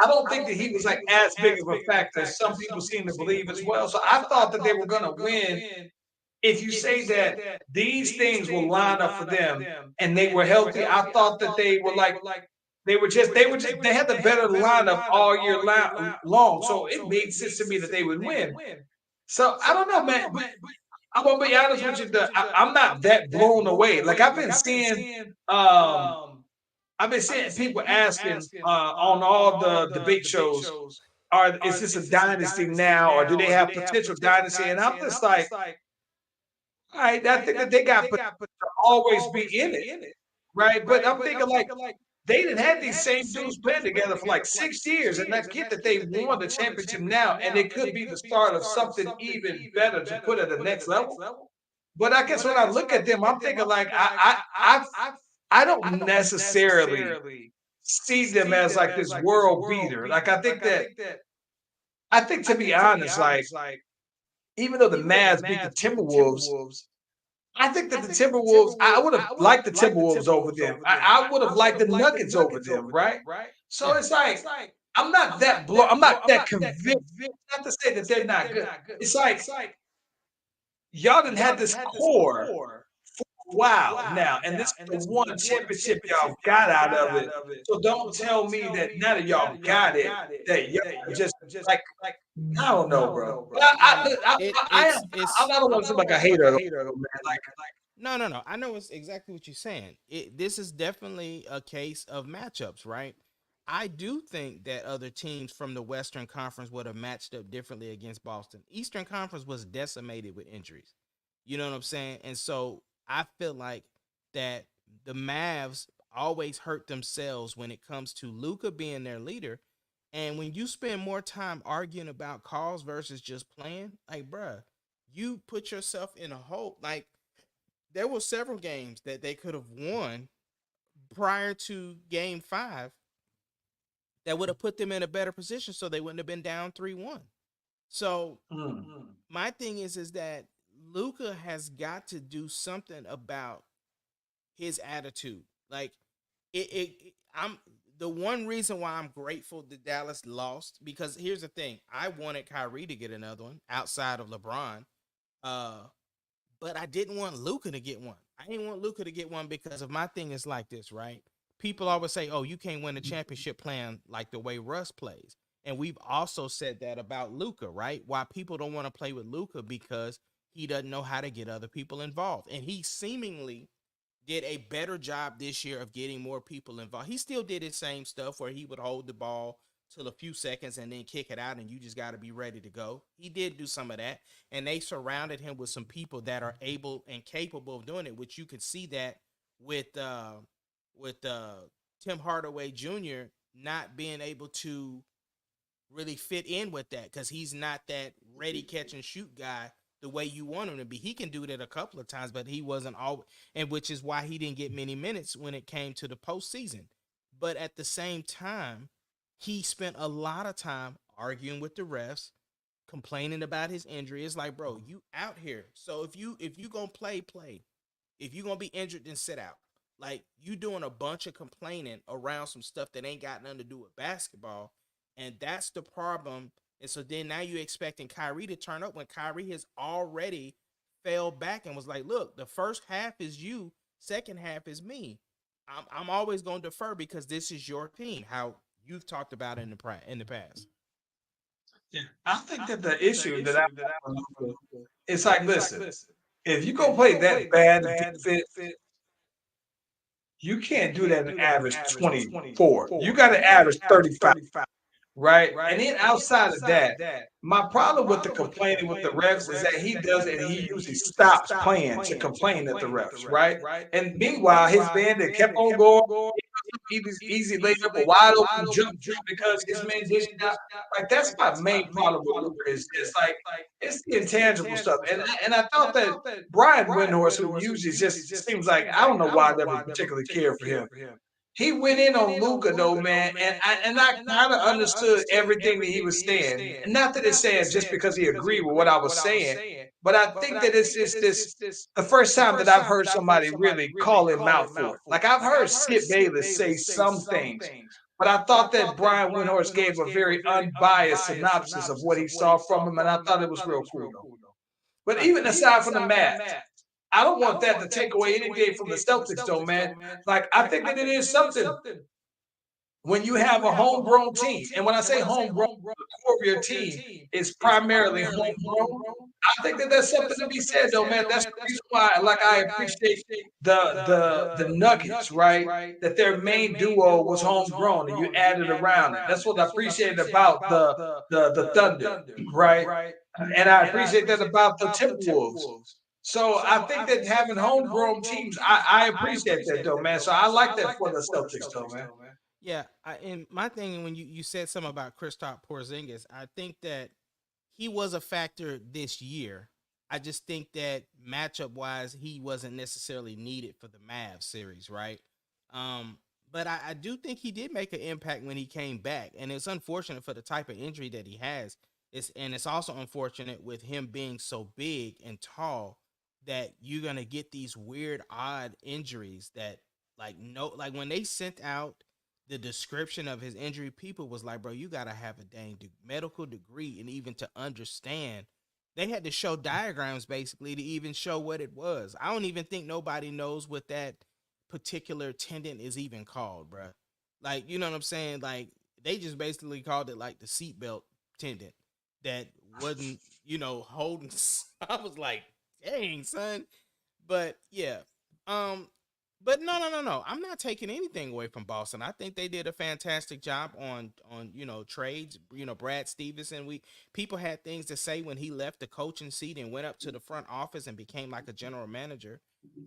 I don't think that he was like as big of a factor as some people seem to believe as well. So I thought that they were going to win if you say that these things will line up for them and they were healthy. I thought that they were like they had the better lineup all year long. So it made sense to me that they would win. So I don't know, man. But I'm gonna be honest with you. I'm not that blown away. Like I've been seeing I've been seeing people asking on all the debate shows, is this a dynasty now, or do they have potential dynasty? And I'm just like, all right, I think that they got potential to always be in it, right? But I'm thinking like they didn't have these same dudes playing together for like 6 years, and I get that they won the championship now, and it could be the start of something even better to put at the next level. But I guess when I look at them, I'm thinking like I don't necessarily see them as like this world beater. Like I think to be honest, like even though the Mavs beat the Timberwolves, I think that the Timberwolves, I would have liked the Timberwolves over them. I would have liked the Nuggets over them, right? So Yeah. it's like I'm not that I'm not that convinced. Not to say that they're not good. It's like y'all didn't have this core. Wow, now, and this is the one championship y'all got out of it. So don't tell me that now that y'all got it, that y'all just like I don't know, bro. But I don't want to seem like a hater, man. Like, No. I know it's exactly what you're saying. This is definitely a case of matchups, right? I do think that other teams from the Western Conference would have matched up differently against Boston. Eastern Conference was decimated with injuries. You know what I'm saying? And so I feel like that the Mavs always hurt themselves when it comes to Luka being their leader. And when you spend more time arguing about calls versus just playing, like, bruh, you put yourself in a hole. Like, there were several games that they could have won prior to game 5 that would have put them in a better position so they wouldn't have been down 3-1. So my thing is that Luka has got to do something about his attitude. Like I'm the one reason why I'm grateful that Dallas lost, because here's the thing. I wanted Kyrie to get another one outside of LeBron. But I didn't want Luka to get one. I didn't want Luka to get one because of my thing is like this, right? People always say, "Oh, you can't win a championship playing like the way Russ plays." And we've also said that about Luka, right? Why people don't want to play with Luka because he doesn't know how to get other people involved. And he seemingly did a better job this year of getting more people involved. He still did his same stuff where he would hold the ball till a few seconds and then kick it out and you just got to be ready to go. He did do some of that, and they surrounded him with some people that are able and capable of doing it, which you could see that with Tim Hardaway Jr. not being able to really fit in with that because he's not that ready catch and shoot guy the way you want him to be. He can do that a couple of times, but he wasn't always, and which is why he didn't get many minutes when it came to the postseason. But at the same time, he spent a lot of time arguing with the refs, complaining about his injury. It's like, bro, you out here. So if you gonna play, play. If you gonna be injured, then sit out. Like, you doing a bunch of complaining around some stuff that ain't got nothing to do with basketball, and that's the problem. And so then now you're expecting Kyrie to turn up when Kyrie has already fell back and was like, look, the first half is you, second half is me. I'm always going to defer because this is your team, how you've talked about in the past. yeah, I think that the issue that I have with Luka, it's like, listen, if you go play that bad defense, you can't do that and average 24. You got to average 35. Right. And then outside of that, my problem with the complaining with the refs is that he does it and he usually stops playing to complain at the refs. Right. And meanwhile, his bandit kept on going. Easy layup, a wide open jump because his man dished out. Like, that's my main problem with Luka is just like it's the intangible stuff. And I thought that Brian Windhorst, who usually just seems like I don't know why I never particularly cared for him. He went in on Luka though, man, and I kind of understood everything that he was saying. And not that it's saying just because he agreed with what I was saying, but I think that it's just this the first time that I've heard somebody really call him out for it. Like, I've heard Skip Bayless say some things, but I thought that Brian Windhorst gave a very unbiased synopsis of what he saw from him, and I thought it was real cool though. But even aside from the match, I don't want that to take away anything from the Celtics, though, man. Like, I think that it is something when you have a homegrown team, and when I say homegrown, the core of your team is primarily homegrown. I think that there's something to be said, though, man. That's the reason why, like, I appreciate the Nuggets, right? That their main duo was homegrown, and you added around it. That's what I appreciated about the Thunder, right? And I appreciate that about the Timberwolves. So I think that having homegrown teams, I appreciate that though, man. So I like that for the Celtics, though, man. Yeah, and my thing when you said something about Kristaps Porzingis, I think that he was a factor this year. I just think that matchup wise, he wasn't necessarily needed for the Mavs series, right? But I do think he did make an impact when he came back, and it's unfortunate for the type of injury that he has. It's also unfortunate with him being so big and tall that you're gonna get these weird, odd injuries that like when they sent out the description of his injury, people was like, bro, you gotta have a dang medical degree and even to understand. They had to show diagrams basically to even show what it was. I don't even think nobody knows what that particular tendon is even called, bro. Like, you know what I'm saying? Like, they just basically called it like the seatbelt tendon that wasn't, holding. I was like, dang, son. But yeah, um, but no. I'm not taking anything away from Boston. I think they did a fantastic job on trades. Brad Stevenson. People had things to say when he left the coaching seat and went up to the front office and became like a general manager.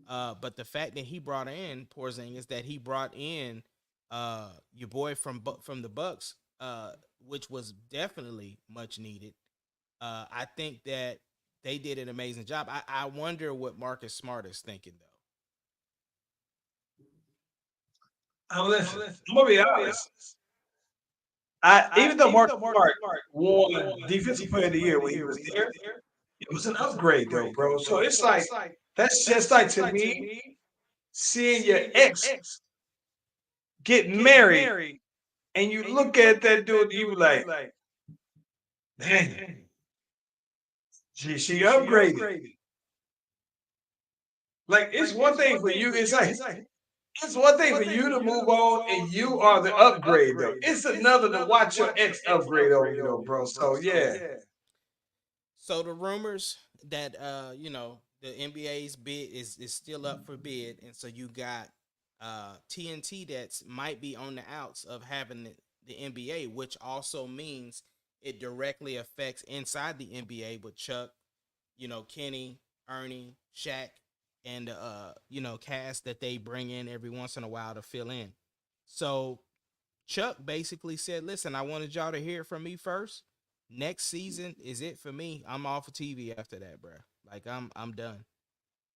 But the fact that he brought in Porzingis, that he brought in your boy from the Bucks, which was definitely much needed. I think that they did an amazing job. I wonder what Marcus Smart is thinking though. Listen, I'm gonna be honest. Even though Mark Smart won Defensive Player of the Year when he was there, it was an upgrade though, bro. So it's like that's just like to me seeing your ex get married, and you look at that dude, you like, dang, she upgraded. Like it's one thing for you. It's one thing for you to move on, and you are the upgrade though. It's another to watch your ex upgrade over you though, bro. So yeah. So the rumors that the NBA's bid is still up for bid, and so you got TNT that's might be on the outs of having the NBA, which also means it directly affects inside the NBA with Chuck, Kenny, Ernie, Shaq, and cast that they bring in every once in a while to fill in. So Chuck basically said, "Listen, I wanted y'all to hear it from me first. Next season is it for me. I'm off of TV after that, bro. Like I'm done."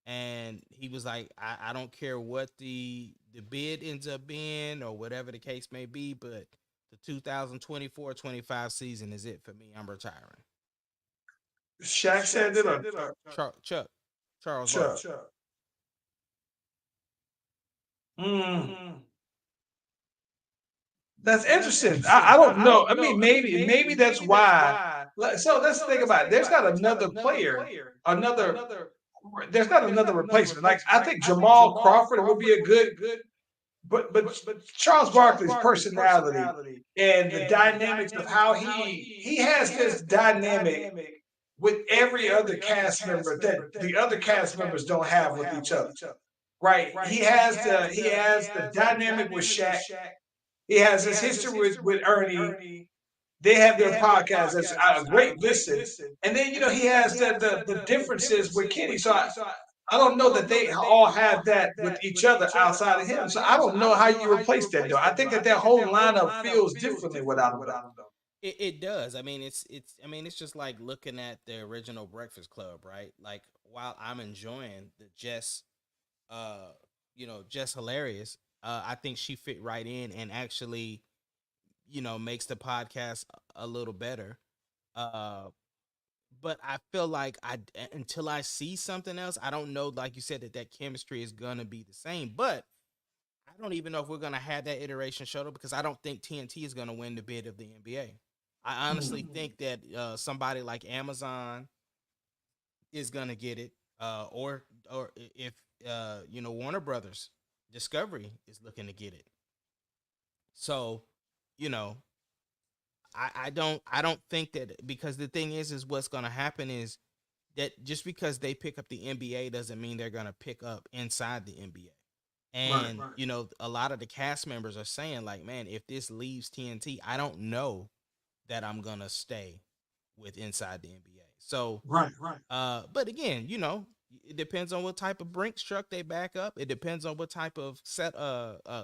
And he was like, I don't care what the bid ends up being or whatever the case may be, but the 2024-25 season is it for me. I'm retiring." Shaq said it on Chuck Charles Chuck. Barkley. Mm. That's interesting. I don't know. I mean, maybe that's why. So let's think about it. There's not another player, another. There's not another replacement. Like I think Jamal Crawford would be a good, but Charles Barkley's personality and the dynamics of how he has this dynamic with every other cast member that the other cast members don't have with each other. Right? He has the dynamic with Shaq. He has his history with Ernie. They have their podcast that's a great listen. And then, he has the differences with Kenny. So I don't know that they all have that with each other outside of him. So I don't know how you replace that, though. I think that whole lineup feels differently without him, though. It does. I mean, it's just like looking at the original Breakfast Club, right? Like while I'm enjoying the Jess hilarious, I think she fit right in and actually, makes the podcast a little better. Uh, but I feel like until I see something else, I don't know. Like you said, that chemistry is gonna be the same. But I don't even know if we're gonna have that iteration showed up because I don't think TNT is gonna win the bid of the NBA. I honestly think that somebody like Amazon is gonna get it, or if Warner Brothers Discovery is looking to get it. So, you know, I don't think that, because the thing is what's going to happen is that just because they pick up the NBA doesn't mean they're going to pick up inside the NBA. And, you know, a lot of the cast members are saying, like, man, if this leaves TNT, I don't know that I'm going to stay with inside the NBA. So, but again, you know, it depends on what type of Brinks truck they back up. It depends on what type of set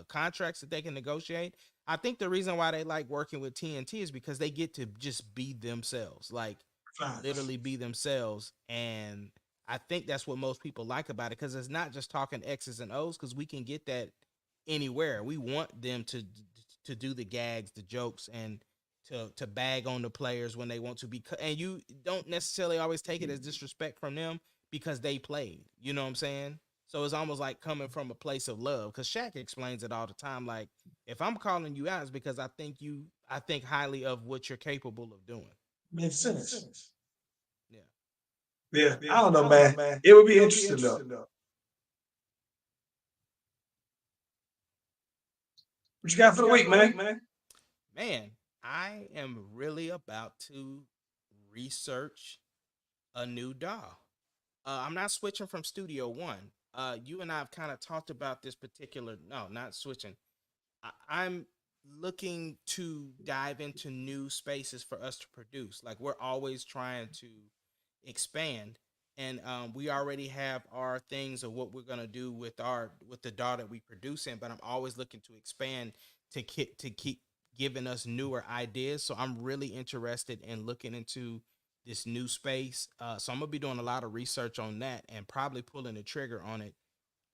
contracts that they can negotiate. I think the reason why they like working with TNT is because they get to just be themselves, like literally be themselves. And I think that's what most people like about it, because it's not just talking X's and O's, because we can get that anywhere. We want them to do the gags, the jokes, and to bag on the players when they want to be. And you don't necessarily always take it as disrespect from them because they played. You know what I'm saying? So it's almost like coming from a place of love, because Shaq explains it all the time. Like, if I'm calling you out, it's because I think highly of what you're capable of doing. Makes sense. Yeah. I don't know, man. It would be interesting though. What you got for the week, man? Man, I am really about to research a new DAW. I'm not switching from Studio One. You and I have kind of talked about this particular. No, not switching. I'm looking to dive into new spaces for us to produce. Like, we're always trying to expand, and we already have our things of what we're gonna do with the DAW that we produce in. But I'm always looking to expand to keep giving us newer ideas. So I'm really interested in looking into this new space. So I'm gonna be doing a lot of research on that and probably pulling the trigger on it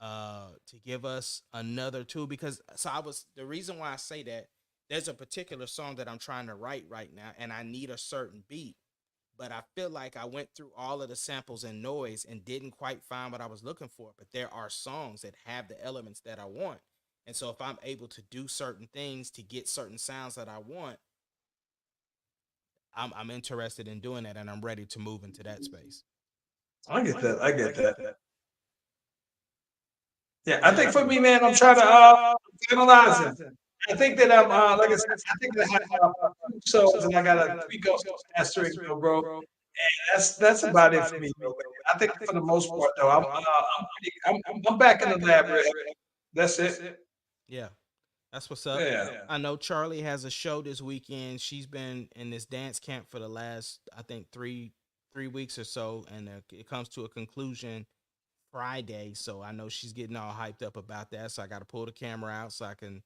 to give us another tool. Because the reason why I say that, there's a particular song that I'm trying to write right now, and I need a certain beat, but I feel like I went through all of the samples and noise and didn't quite find what I was looking for. But there are songs that have the elements that I want. And so if I'm able to do certain things to get certain sounds that I want, I'm interested in doing that, and I'm ready to move into that space. I get that. Yeah, I think for me, man, I'm trying to analyze it. I think that I'm like I said, I think that I have 2 shows and I got a 3 ghost mastering, bro. And that's about it for me, bro. I think for the most part, though, I'm back in the lab, bro. That's it. Yeah, that's what's up. Yeah. I know Charlie has a show this weekend. She's been in this dance camp for the last, I think, three weeks or so, and it comes to a conclusion Friday. So I know she's getting all hyped up about that. So I got to pull the camera out so I can,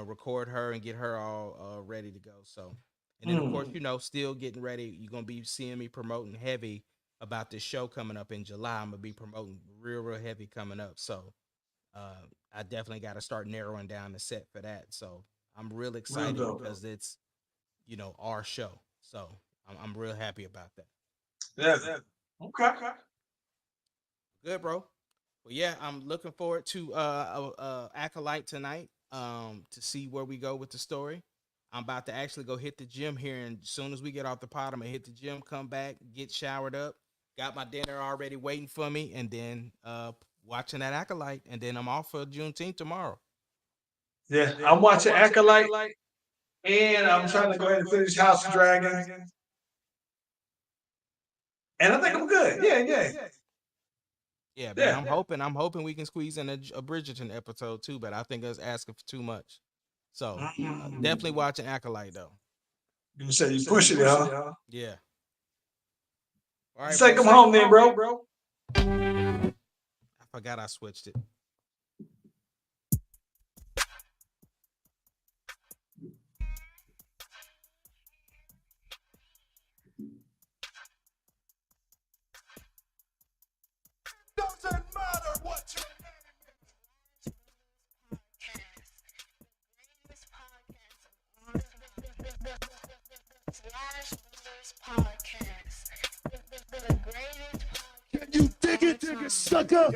record her and get her all ready to go. So, and then of course, still getting ready. You're gonna be seeing me promoting heavy about this show coming up in July. I'm gonna be promoting real heavy coming up. So, I definitely got to start narrowing down the set for that. So I'm real excited because it's, our show. So I'm real happy about that. Yeah. Okay. Good, bro. Well, yeah, I'm looking forward to Acolyte tonight to see where we go with the story. I'm about to actually go hit the gym here, and as soon as we get off the pod, I'm going to hit the gym, come back, get showered up, got my dinner already waiting for me, and then watching that Acolyte, and then I'm off for Juneteenth tomorrow. Yeah, I'm watching Acolyte, and I'm trying to go ahead and finish House of Dragons. And I think I'm good. Yeah, man. I'm hoping we can squeeze in a Bridgerton episode too, but I think that's asking for too much. So definitely watching Acolyte though. You said you pushing it, huh? Yeah. All right. Take them home then, bro. I forgot I switched it. Doesn't matter what your Can you dig it, sucker?